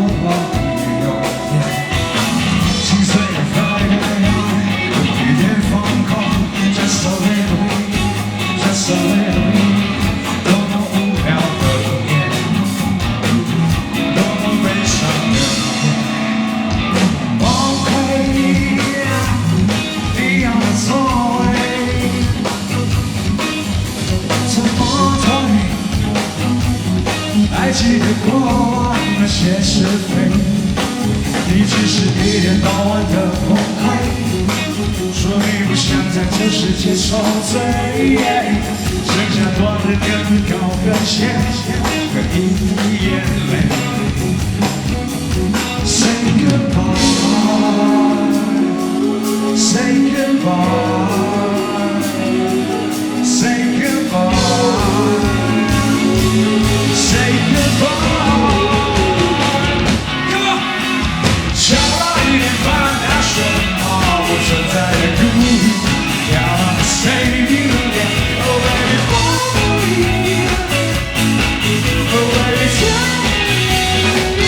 有天，心碎的 Friday night， 有一点放空 ，Just a little bit，Just a little bit， 多么无聊的一夜，多么悲伤的一夜。崩溃一样的座位，怎么退？还记得过往那些是非，你只是一天到晚的崩溃，说你不想在这世界受罪，剩下多的更高跟鞋和一滴眼泪。Say goodbye, say goodbye, say goodbye, say goodbye. Come on， 少了一点烦恼，什么不存在的故意，要让 say you again。Oh baby, follow me. Oh baby, tell me.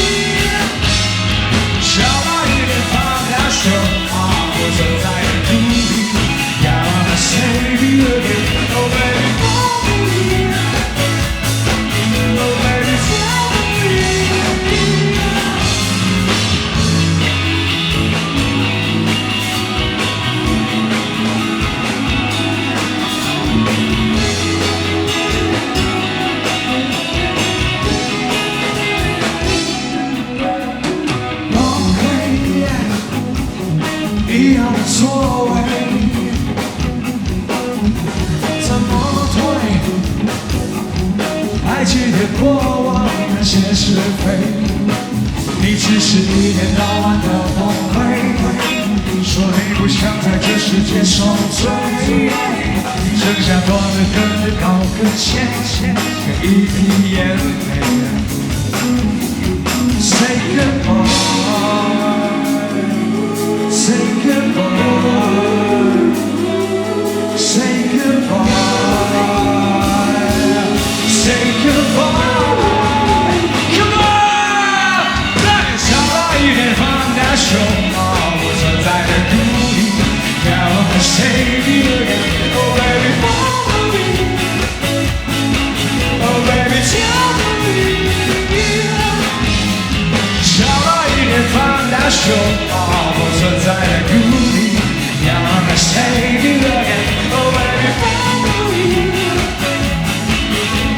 少了一点烦恼，什么不存在的故意，要让 say you again。Oh baby, follow me. Oh baby, tell me. 崩溃一样的座位，怎么退？还记得过往那些是非，你只是一天到晚的崩溃，说你不想在这世界受罪，剩下多的更高跟鞋和一滴眼泪。Say goodbye, say goodbye, say goodbye, say goodbye. Come on， 再少了一点烦恼，什么不存在的故意，要我 say you again。Oh baby, follow me. Oh baby, tell me. 少了一点烦恼，什么不存在的故意，要让它 say you again。Oh baby, follow me.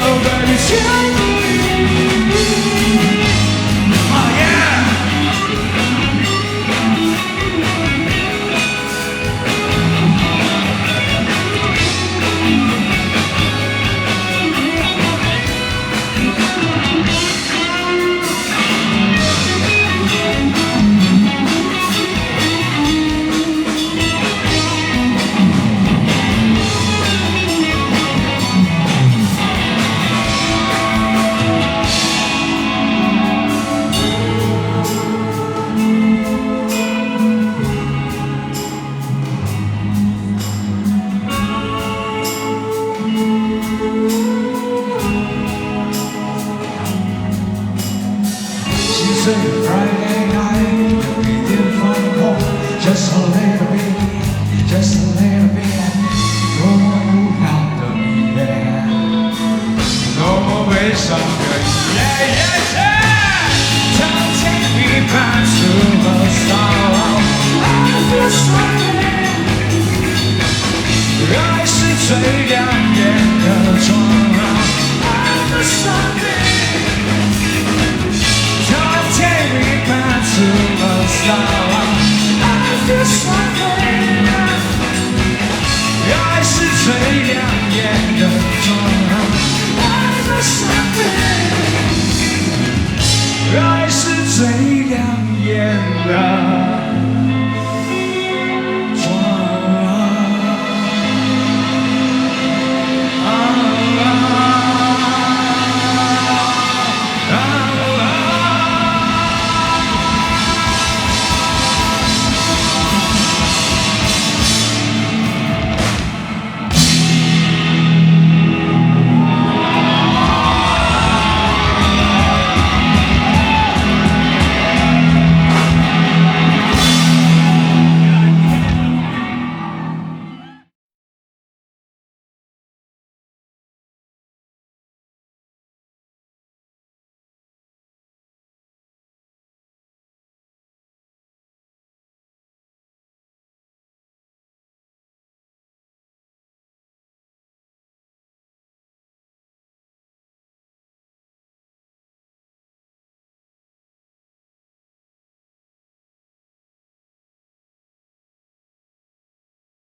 Oh baby, tell me. Oh yeah. 心碎的 Friday night， 有一点放空 ，Just a little bit, just a little bit， 多么无聊的一夜，多么悲伤的一夜。Don't take me back to the sorrow, I feel something。爱是最亮眼的妆容 ，I feel something。Don't take me back to the sorrow, I feel something。爱是最亮眼的妆容 ，I feel something。爱是最亮眼的。